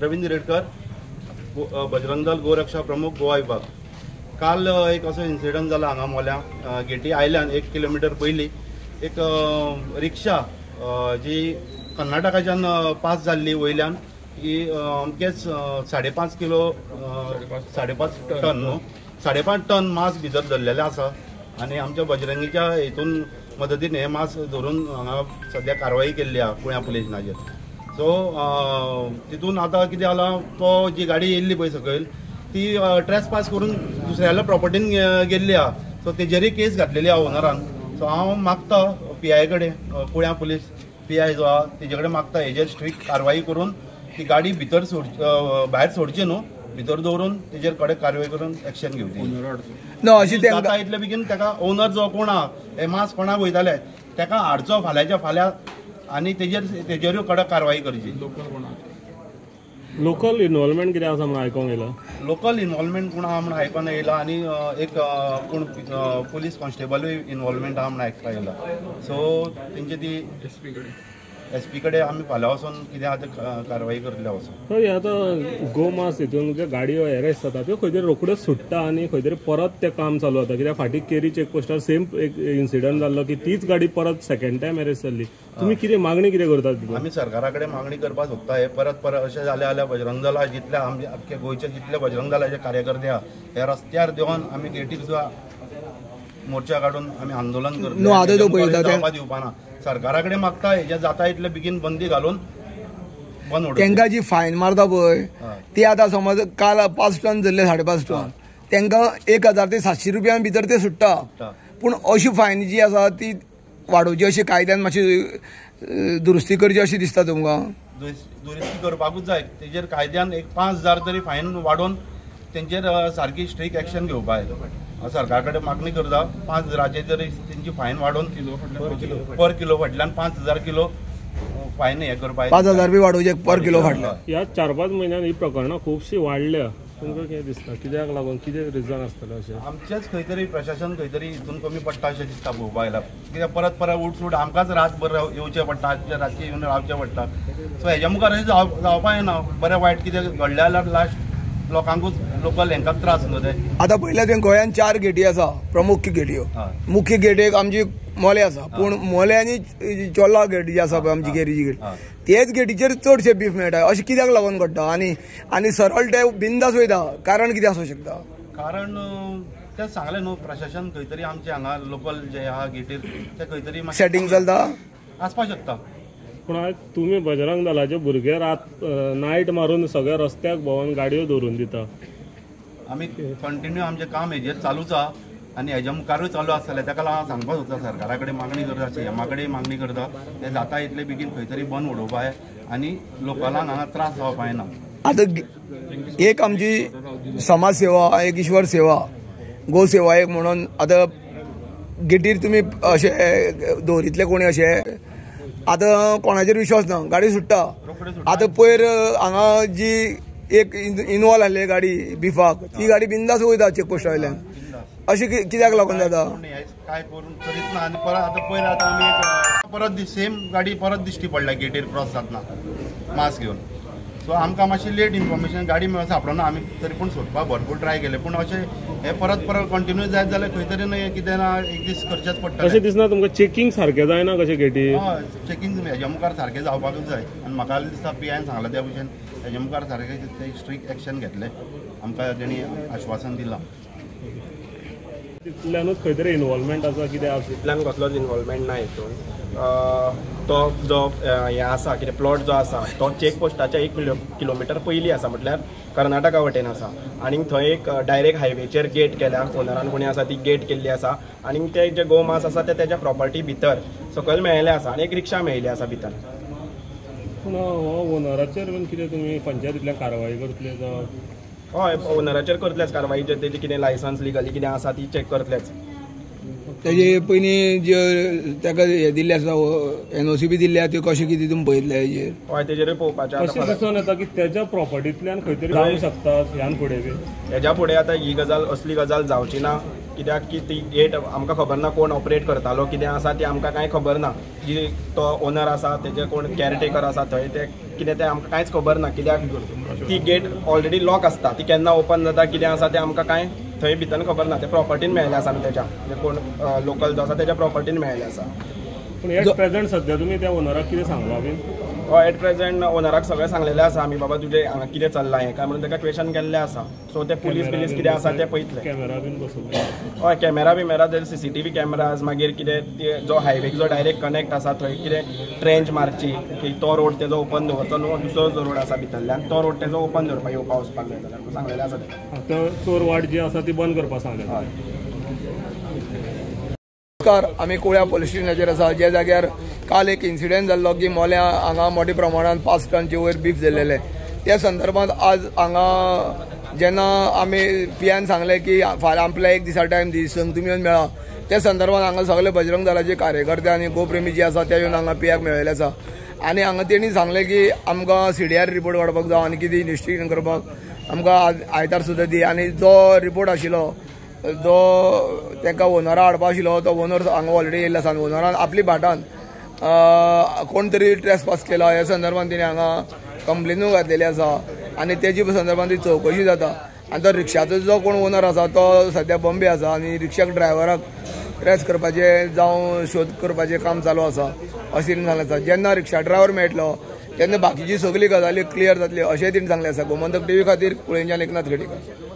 रवींद्र रेडकर, बजरंग दल गोरक्षा प्रमुख गोवा विभाग। काल एक असो इन्सिडंट जाला हांगा मोल्या गेटी आयल्यान 1 किलोमीटर पयलीं एक रिक्षा जी कर्नाटकाच्यान पास जाल्ली वयल्यान ही अमकेच 5.5 किलो 5.5 टन न्हू 5.5 टन मास भितर धरलेले आसा आनी आमच्या बजरंगीच्या हेतून मदतीन हे मास धरून हांगा सद्या कारवाई केल्ली आहा पुण्या पुलीस स्टेशनाचेर। सो तितून आतां कितें जाला तो जी गाडी येयल्ली पळय सकयल ती ट्रेसपास करून दुसऱ्याल्या प्रॉपर्टीन गेल्ली आहा। सो तेजेरय केस घातलेली आहा ओनरान। सो हांव मागता PI कडेन पुण्या पुलीस PI जो आहा तेजे कडेन मागता हेजेर स्ट्रिक्ट कारवाई करून ती गाडी भितर भायर सोडची न्हू, भितर दवरून तेजेर कडक कारवाई करून एक्शन घेवची। जाता इतले बेगीन ताका ओनर जो कोण आहा हे मास कोणाक वयताले ताका हाडचो फाल्यांच्या फाल्यां आनी तेजेरूय कडक कारवाई करची। लोकल इन्वॉल्वमेंट कितें आसा म्हणून आयकोंक येयला? लोकल इन्वॉल्वमेंट कोण आहा म्हणून आयकोन येयला आनी एक कोण पुलीस कॉन्स्टेबलूय इन्वॉल्वमेंट आहा म्हणून आयकपा येयला। सो तेंची ती SP कडेन आमी फाल्यां वचून कितें आहा तें कारवाई करतले वचून। हय आतां गोमास हितून ज्यो गाडयो एरेस्ट जाता त्यो खंय तरी रोखड्योच सुट्टा आनी खंय तरी परत तें काम चालू जाता। कित्याक फाटीं केरी चेकपोस्टार सेम एक इन्सिडंट जाल्लो की तीच गाडी परत सेकंड टायम एरेस्ट जाल्ली। तुमी कितें मागणी कितें करतात? आमी सरकारा कडेन मागणी करपाक सोदता हे परत अशें जालें जाल्यार बजरंग दला जितले आमचे गोंयचे जितले बजरंग दलाचे कार्यकर्ते आहा हे रस्त्यार देवन आमी गेटीर सुद्दां मोर्चा काडून आमी आंदोलन करता दिवपाना। सरकारा कडेन मागता हेजे जाता इतले बेगीन बंदी घालून बंद उडोवप। तांकां जी फायन मारता पळय ती आतां समज काल 5 टन धरले 5.5 टन तांकां 1000 ते 700 रुपयां भितर ते सुट्टा। पूण अशी फायन जी आसा ती वाडोवची अशी कायद्यान मातशी दुरुस्ती करची अशी दिसता तुमकां? दुरुस्ती करपाकूच जाय तेजेर कायद्यान एक 5000 तरी फायन वाडोवन तेंचेर सारकी स्ट्रिक्ट एक्शन घेवपाक जाय। सरकार कडेन मागणी करता 5000 तरी तेंची फायन वाडोवन पर किलो फाटल्यान 5000 किलो फायन हे करपाक 5000 बी वाडोवचे पर किलो फाटल्यान। ह्या 4-5 म्हयन्यांत ही प्रकरणां खुबशी वाडल्या। तुमकां कितें दिसता कित्याक लागून कितें रिजन आसतलें अशें? आमचेच खंय तरी प्रशासन खंय तरी हितून कमी पडटा अशें दिसता पळोवपाक गेल्यार। कित्याक परत उठसूट आमकांच रातभर येवचें पडटा रातचें येवन रावचें पडटा। सो हेज्या मुखार अशें जावपाक येना। बरें वायट कितें घडलें जाल्यार लास्ट लोकांकूच लोकल हेंकां त्रास न्हू ते। आतां पयल्या तुवें गोंयांत 4 गेटी आसा प्रमुख गेटयो। मुख्य गेट एक आमची मोले आसा पूण मोले आनी चोला गेट जी आसा पळय आमची केरीची गेट तेच गेटीचेर चडशे बीफ मेळटा अशें कित्याक लागून घडटा? आनी सरळ ते बिंदास वयता कारण कितें आसूं शकता? कारण तेच सांगलें न्हू प्रशासन खंय तरी आमचे हांगा लोकल जे आहा गेटीर ते खंय तरी सेटिंग चलता आसपाक शकता। पूण आज तुमी बजरंग दलाचे भुरगे नायट मारून सगळ्या रस्त्याक भोंवन गाडयो दवरून दिता। आमी कंटिन्यू आमचें काम हेजेर चालूच आहा आनी हेज्या मुखारूय चालू आसतलें। ताका लागून हांव सांगपाक सोदता सरकारा कडेन मागणी करता CM कडेन मागणी करता ते जाता इतले बेगीन खंय तरी बंद उडोवपाक जाय आनी लोकलांक हांगा त्रास जावपाक जायना। आतां एक आमची समाज सेवा एक ईश्वर सेवा गो सेवा एक म्हणून आतां गेटीर तुमी अशें दवरितले कोणी अशें आतां कोणाचेर विश्वास ना गाडी सुट्टा। आतां पयर हांगा जी एक इनोवा आहली गाडी बिफाक ती गाडी बिंदास वयता चेकपोस्टा वयल्यान अशें कित्याक लागून जाता? काय करून करीत ना आनी परत आतां पयर आतां आमी परत सेम गाडी परत दिश्टी पडल्या गेटीर क्रॉस जातना मास घेवन। सो आमकां मातशी लेट इन्फॉर्मेशन गाडी सापडना आमी तरी पूण सोदपाक भरपूर ट्राय केले पूण अशें हे परत कंटिन्यू जायत जाल्यार खंय तरी कितें ना एक दीस करचेच पडटा। अशें दिसना तुमकां चेकिंग सारकें जायना कशें गेटी? हय चेकिंग हेज्या मुखार सारकें जावपाकूच जाय आनी म्हाका दिसता PIन सांगलां त्या भशेन हेज्या मुखार सारकें स्ट्रिक्ट एक्शन घेतलें आमकां तेणी आश्वासन दिलां। तितल्यानूच खंय तरी इन्वॉल्वमेंट आसा कितें आसा? तितल्यान कसलोच इन्वॉल्वमेंट ना हितून। तो जो हे आसा कितें प्लॉट जो आसा तो चेकपोस्टाच्या 1 किलोमीटर पयलीं आसा म्हटल्यार कर्नाटका वटेन आसा आनी थंय एक डायरेक्ट हायवेचेर गेट केल्या ओनरान कोणी आसा ती गेट केल्ली आसा आनी ते जे गोमास आसा ते तेज्या प्रॉपर्टी भितर सकयल मेळिल्ले आसा आनी एक रिक्षा मेळिल्ली आसा भितर। पूण हो ओनराचेर बीन कितें तुमी पंचायतींतल्यान कारवाय करतले जावं? हय ओनराचेर करतलेच कारवाई तेजी कितें लायसन्स लिगली कितें आसा ती चॅक करतलेच। तेजे पयलीं जे ताका हे दिल्ले आसा NOC बी दिल्ले त्यो कशें कितें तुमी पळयतले हेजेर? हय तेजेरूय पळोवपाचें। अशें दिसून येता की तेज्या प्रॉपर्टींतल्यान खंय तरी जावंक शकता ह्यान फुडें बी? हेज्या फुडें आतां ही गजाल असली गजाल जावची ना कित्याक की ती गेट आमकां खबर ना कोण ऑपरेट करतालो कितें आसा ती आमकां कांय खबर ना. जी तो ओनर आसा तेजे कोण कॅरटेकर आसा थंय ते कितें तें आमकां कांयच खबर ना. कित्याक ती गेट ऑलरेडी लॉक आसता, ती केन्ना ओपन जाता कितें आसा तें आमकां कांय थंय भितर खबर ना. ते प्रॉपर्टीन मेळिल्लें आसा न्हू तेच्या, म्हणजे कोण लोकल जो आसा तेच्या प्रॉपर्टीन मेळिल्लें आसा. पूण एट प्रेझेंट सध्या तुमी त्या ओनराक कितें सांगलां बीन? एट प्रेझेंट ओनराक सगळें सांगलेलें आसा आमी, बाबा तुजें हांगा कितें चल्लां हें काय म्हणून ताका क्वेशन केल्लें आसा. सो ते पुलीस कितें आसा तें पळयतले. कॅमेरा बीन बसोवले? हय, कॅमेरा बिमेरा ते CCTV कॅमेराज, मागीर कितें जो हायवेक जो डायरेक्ट कनेक्ट आसा थंय कितें ट्रेंच मारची की तो रोड तेजो ओपन दवरचो न्हू, दुसरो जो रोड आसा भितरल्यान तो रोड तेजो ओपन दवरपाक येवपा वचपाक जाय जाल्यार सांगलेलें आसा तें. आतां चोर वाट जी आसा ती बंद करपाक सांगलें. हय. आमी कुळ्या पुलीस स्टेशनाचेर आसा, जे जाग्यार काल एक इन्सिडेंट जाल्लो की मोल्या हांगा मोठ्या प्रमाणात 5 टनचे वयर बीफ जाल्लेले. त्या संदर्भात आज हांगा जेन्ना आमी पियान सांगले की फाल्यां आपल्या एक दिसा टायम दी, संग तुमी येवन मेळा, त्या संदर्भात हांगा सगळे बजरंग दलाचे कार्यकर्ते आनी गोप्रेमी जे आसा ते येवन हांगा पियाक मेळिल्ले आसा. आनी हांगा तेणी सांगले की आमकां CDR रिपोर्ट काडपाक जाय आनी कितें इन्वेस्टिगेशन करपाक आमकां आयतार सुद्दां दी. आनी जो रिपोर्ट आशिल्लो जो ताका ओनरा हाडपा आशिल्लो तो ओनर हांगा ऑलरेडी येयल्लो आसा. ओनरान आपली भाटान कोण तरी ट्रेसपास केला ह्या संदर्भात तिणें हांगा कंप्लेनूय घातलेली आसा आनी तेजी संदर्भात ती चवकशी जाता. आनी तो रिक्षाचो जो कोण ओनर आसा तो सध्या बॉम्बे आसा आनी रिक्षाक ड्रायव्हराक ट्रेस करपाचें जावं शोध करपाचें काम चालू आसा अशें तिणें सांगलें आसा. जेन्ना रिक्षा ड्रायव्हर मेळटलो तेन्ना बाकीची सगळी गजाली क्लियर जातली अशें तिणें सांगलें आसा. गोमंतक TV खातीर कुळेंच्यान एकनाथ खेडेकर.